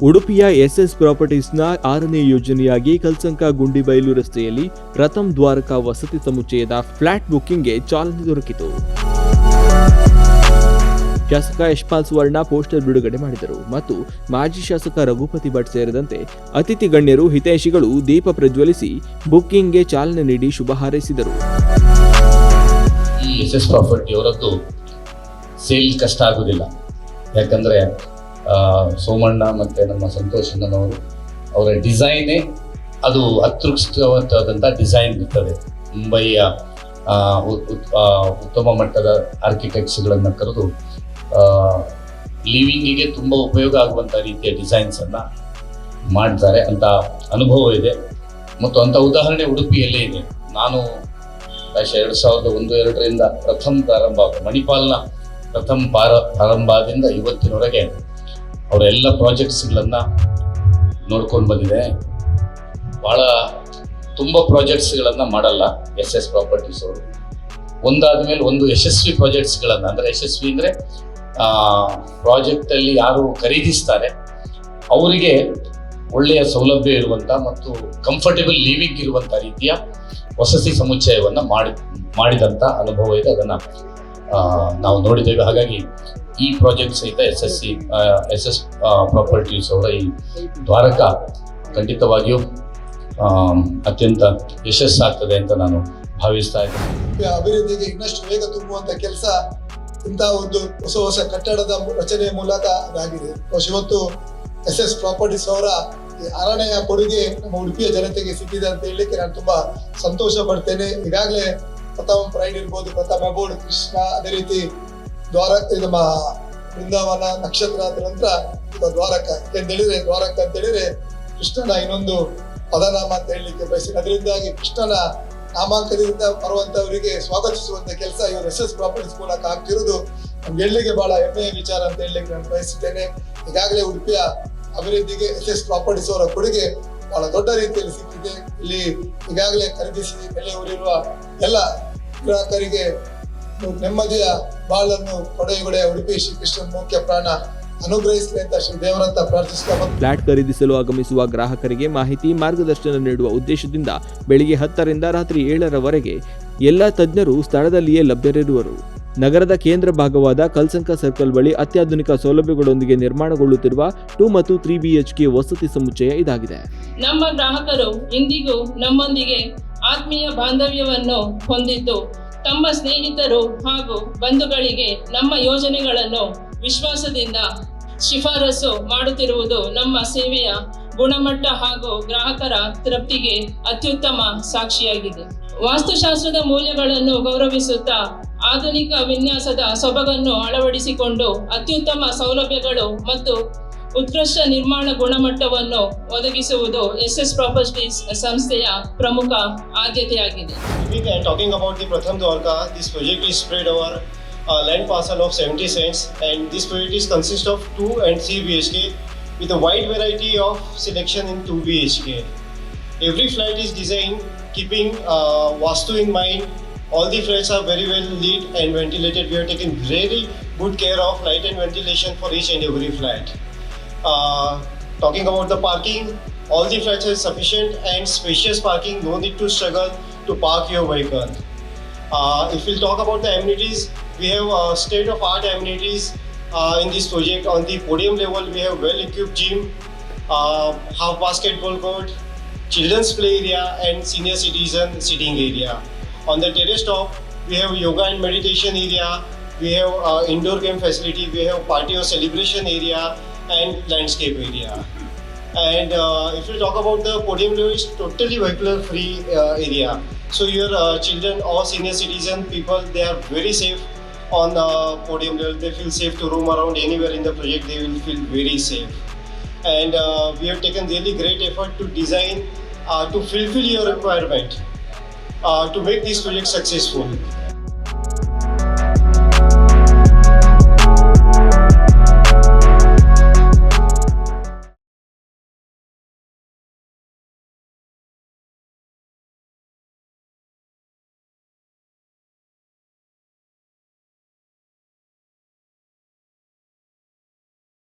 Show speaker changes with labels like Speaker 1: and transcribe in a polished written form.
Speaker 1: ಉಡುಪಿಯ ಎಸ್ಎಸ್ ಪ್ರಾಪರ್ಟೀಸ್ನ 6ನೇ ಯೋಜನೆಯಾಗಿ ಕಲ್ಸಂಕ ಗುಂಡಿಬೈಲು ರಸ್ತೆಯಲ್ಲಿ ಪ್ರಥಮ್ ದ್ವಾರಕಾ ವಸತಿ ಸಮುಚ್ಚಯದ ಫ್ಲಾಟ್ ಬುಕ್ಕಿಂಗ್ಗೆ ಚಾಲನೆ ದೊರಕಿತು. ಶಾಸಕ ಯಶ್ಪಾಲ್ ಸುವರ್ಣ ಪೋಸ್ಟರ್ ಬಿಡುಗಡೆ ಮಾಡಿದರು ಮತ್ತು ಮಾಜಿ ಶಾಸಕ ರಘುಪತಿ ಭಟ್ ಸೇರಿದಂತೆ ಅತಿಥಿ ಗಣ್ಯರು ಹಿತೈಷಿಗಳು ದೀಪ ಪ್ರಜ್ವಲಿಸಿ ಬುಕ್ಕಿಂಗ್ಗೆ ಚಾಲನೆ ನೀಡಿ ಶುಭ ಹಾರೈಸಿದರು.
Speaker 2: ಈ ಎಸ್ಎಸ್ ಪ್ರಾಪರ್ಟಿ ಅವರದ್ದು ಸೇಲ್ ಕಷ್ಟ ಆಗುದಿಲ್ಲ. ಯಾಕಂದ್ರೆ ಸೋಮಣ್ಣ ಮತ್ತೆ ನಮ್ಮ ಸಂತೋಷ್ ಅಣ್ಣನವರು ಅವರ ಡಿಸೈನೇ ಅದು ಅತ್ಯುತ್ಕೃಷ್ಟವಾದಂಥ ಡಿಸೈನ್ ಇರ್ತದೆ. ಮುಂಬಯಿಯ ಉತ್ತಮ ಮಟ್ಟದ ಆರ್ಕಿಟೆಕ್ಟ್ಸ್ಗಳನ್ನು ಕರೆದು ಲಿವಿಂಗಿಗೆ ತುಂಬ ಉಪಯೋಗ ಆಗುವಂಥ ರೀತಿಯ ಡಿಸೈನ್ಸನ್ನು ಮಾಡ್ತಾರೆ ಅಂತ ಅನುಭವ ಇದೆ ಮತ್ತು ಅಂಥ ಉದಾಹರಣೆ ಉಡುಪಿಯಲ್ಲೇ ಇದೆ. ನಾನು 2001-2ರಿಂದ ಪ್ರಥಮ್ ಪ್ರಾರಂಭ ಮಣಿಪಾಲ್ನ ಪ್ರಥಮ್ ಪ್ರಾರಂಭದಿಂದ ಇವತ್ತಿನವರೆಗೆ ಅವರೆಲ್ಲ ಪ್ರಾಜೆಕ್ಟ್ಸ್ಗಳನ್ನು ನೋಡ್ಕೊಂಡು ಬಂದಿದೆ. ಭಾಳ ತುಂಬ ಪ್ರಾಜೆಕ್ಟ್ಸ್ಗಳನ್ನು ಮಾಡಲ್ಲ ಎಸ್ ಪ್ರಾಪರ್ಟೀಸ್ ಅವರು. ಒಂದಾದ ಮೇಲೆ ಒಂದು ಯಶಸ್ವಿ ಪ್ರಾಜೆಕ್ಟ್ಸ್ಗಳನ್ನು, ಅಂದರೆ ಯಶಸ್ವಿ ಅಂದರೆ ಪ್ರಾಜೆಕ್ಟಲ್ಲಿ ಯಾರು ಖರೀದಿಸ್ತಾರೆ ಅವರಿಗೆ ಒಳ್ಳೆಯ ಸೌಲಭ್ಯ ಇರುವಂಥ ಮತ್ತು ಕಂಫರ್ಟೇಬಲ್ ಲಿವಿಂಗ್ ಇರುವಂಥ ರೀತಿಯ ವಸತಿ ಸಮುಚ್ಚಯವನ್ನು ಮಾಡಿದಂಥ ಅನುಭವ ಇದೆ. ಅದನ್ನು ನಾವು ನೋಡಿದ್ದೇವೆ. ಹಾಗಾಗಿ ಈ ಪ್ರಾಜೆಕ್ಟ್ ಸಹಿತ ಎಸ್ ಪ್ರಾಪರ್ಟೀಸ್ ಅವರ ಈ ದ್ವಾರಕಾ ಖಂಡಿತವಾಗಿಯೂ ಅತ್ಯಂತ ಯಶಸ್ಸಾಗ್ತದೆ ಅಂತ ನಾನು ಭಾವಿಸ್ತಾ ಇದ್ದೇನೆ.
Speaker 3: ಅಭಿವೃದ್ಧಿಗೆ ಇನ್ನಷ್ಟು ವೇಗ ತುಂಬುವಂತ ಕೆಲಸ ಇಂತಹ ಒಂದು ಹೊಸ ಕಟ್ಟಡದ ರಚನೆ ಮೂಲಕ ಅದಾಗಿದೆ. ಇವತ್ತು ಎಸ್ ಪ್ರಾಪರ್ಟೀಸ್ ಅವರ 6ನೇ ಕೊಡುಗೆ ನಮ್ಮ ಉಡುಪಿಯ ಜನತೆಗೆ ಸಿಕ್ಕಿದೆ ಅಂತ ಹೇಳಲಿಕ್ಕೆ ನಾನು ತುಂಬಾ ಸಂತೋಷ ಪಡ್ತೇನೆ. ಈಗಾಗಲೇ ಪ್ರಥಮ್ ಪ್ರೈಡ್ ಇರ್ಬೋದು, ಪ್ರಥಮ್ ಅಬೋರ್ಡ್ ಕೃಷ್ಣ, ಅದೇ ರೀತಿ ನಮ್ಮ ಬೃಂದಾವನ ನಕ್ಷತ್ರ ನಂತರ ದ್ವಾರಕ ಅಂತ ಹೇಳಿದ್ರೆ ಕೃಷ್ಣನ ಇನ್ನೊಂದು ಪದನಾಮ ಅಂತ ಹೇಳಲಿಕ್ಕೆ ಬಯಸ್ತೇನೆ. ಅದರಿಂದಾಗಿ ಕೃಷ್ಣನ ನಾಮಾಂಕದಿಂದ ಬರುವಂತವರಿಗೆ ಸ್ವಾಗತಿಸುವಂತ ಕೆಲಸ ಇವರು ಎಸ್ ಪ್ರಾಪರ್ಟೀಸ್ ಮೂಲಕ ಆಗ್ತಿರೋದು ನಮ್ಗೆ ಎಲ್ಲಿಗೆ ಬಹಳ ಹೆಮ್ಮೆಯ ವಿಚಾರ ಅಂತ ಹೇಳಲಿಕ್ಕೆ ನಾನು ಬಯಸುತ್ತೇನೆ. ಈಗಾಗಲೇ ಉಡುಪಿಯ ಅಭಿವೃದ್ಧಿಗೆ ಎಸ್ ಪ್ರಾಪರ್ಟೀಸ್ ಅವರ ಕೊಡುಗೆ ಬಹಳ ದೊಡ್ಡ ರೀತಿಯಲ್ಲಿ ಸಿಕ್ಕಿದೆ. ಇಲ್ಲಿ ಈಗಾಗಲೇ ಖರೀದಿಸಿ ಬೆಲೆ ಊರಿರುವ ಎಲ್ಲ ಗ್ರಾಹಕರಿಗೆ ನೆಮ್ಮದಿಯ ಬಾಳನ್ನು ಕೊಡೆಯುಗಡೆ ಉಡುಪಿ ಶ್ರೀಕೃಷ್ಣ ಮುಖ್ಯ ಪ್ರಾಣ ಅನುಗ್ರಹಿಸಲಿ ಅಂತ ಶ್ರೀ ದೇವರಂತ ಪ್ರಾರ್ಥಿಸುತ್ತಾ
Speaker 1: ಫ್ಲಾಟ್ ಖರೀದಿಸಲು ಆಗಮಿಸುವ ಗ್ರಾಹಕರಿಗೆ ಮಾಹಿತಿ ಮಾರ್ಗದರ್ಶನ ನೀಡುವ ಉದ್ದೇಶದಿಂದ ಬೆಳಿಗ್ಗೆ 10ರಿಂದ ರಾತ್ರಿ 7ರವರೆಗೆ ಎಲ್ಲ ತಜ್ಞರು ಸ್ಥಳದಲ್ಲಿಯೇ ಲಭ್ಯರಿರುವರು. ನಗರದ ಕೇಂದ್ರ ಭಾಗವಾದ ಕಲ್ಸಂಕ ಸರ್ಕಲ್ ಬಳಿ ಅತ್ಯಾಧುನಿಕ ಸೌಲಭ್ಯಗಳೊಂದಿಗೆ ನಿರ್ಮಾಣಗೊಳ್ಳುತ್ತಿರುವ 2 ಮತ್ತು 3 BHK ವಸತಿ ಸಮುಚ್ಚಯ ಇದಾಗಿದೆ.
Speaker 4: ನಮ್ಮ ಗ್ರಾಹಕರು ಇಂದಿಗೂ ನಮ್ಮೊಂದಿಗೆ ಆತ್ಮೀಯ ಬಾಂಧವ್ಯವನ್ನು ಹೊಂದಿದ್ದು ತಮ್ಮ ಸ್ನೇಹಿತರು ಹಾಗೂ ಬಂಧುಗಳಿಗೆ ನಮ್ಮ ಯೋಜನೆಗಳನ್ನು ವಿಶ್ವಾಸದಿಂದ ಶಿಫಾರಸು ಮಾಡುತ್ತಿರುವುದು ನಮ್ಮ ಸೇವೆಯ ಗುಣಮಟ್ಟ ಹಾಗೂ ಗ್ರಾಹಕರ ತೃಪ್ತಿಗೆ ಅತ್ಯುತ್ತಮ ಸಾಕ್ಷಿಯಾಗಿದೆ. ವಾಸ್ತುಶಾಸ್ತ್ರದ ಮೌಲ್ಯಗಳನ್ನು ಗೌರವಿಸುತ್ತಾ ಆಧುನಿಕ ವಿನ್ಯಾಸದ ಸೊಬಗನ್ನು ಅಳವಡಿಸಿಕೊಂಡು ಅತ್ಯುತ್ತಮ ಸೌಲಭ್ಯಗಳು ಮತ್ತು ಉತ್ಕೃಷ್ಟ ನಿರ್ಮಾಣ ಗುಣಮಟ್ಟವನ್ನು ಒದಗಿಸುವುದು ಎಸ್ ಪ್ರಾಪರ್ಟೀಸ್ ಸಂಸ್ಥೆಯ ಪ್ರಮುಖ ಆದ್ಯತೆಯಾಗಿದೆ.
Speaker 5: Talking about the Pratham Dwarka, this project is spread over land parcel of 70 cents, and this project consists of 2 and 3 BHK with a wide variety of selection in 2 BHK. Every flat is designed keeping Vastu in mind. All the flats are very well lit and ventilated. We have taken very good care of light and ventilation for each and every flat. Talking about the parking, all the flats have sufficient and spacious parking. No need to struggle to park your vehicle. If we'll talk about the amenities, we have state-of-art amenities in this project. On the podium level, we have well-equipped gym, half basketball court, children's play area, and senior citizen sitting area. On the terrace top, we have yoga and meditation area. We have indoor game facility. We have party or celebration area and landscape area. And if you talk about the podium level, it's totally vehicular free area. So your children or senior citizen people, they are very safe on the podium level. They feel safe to roam around anywhere in the project. They will feel very safe. And we have taken really great effort to design to fulfill your requirement to make this project successful.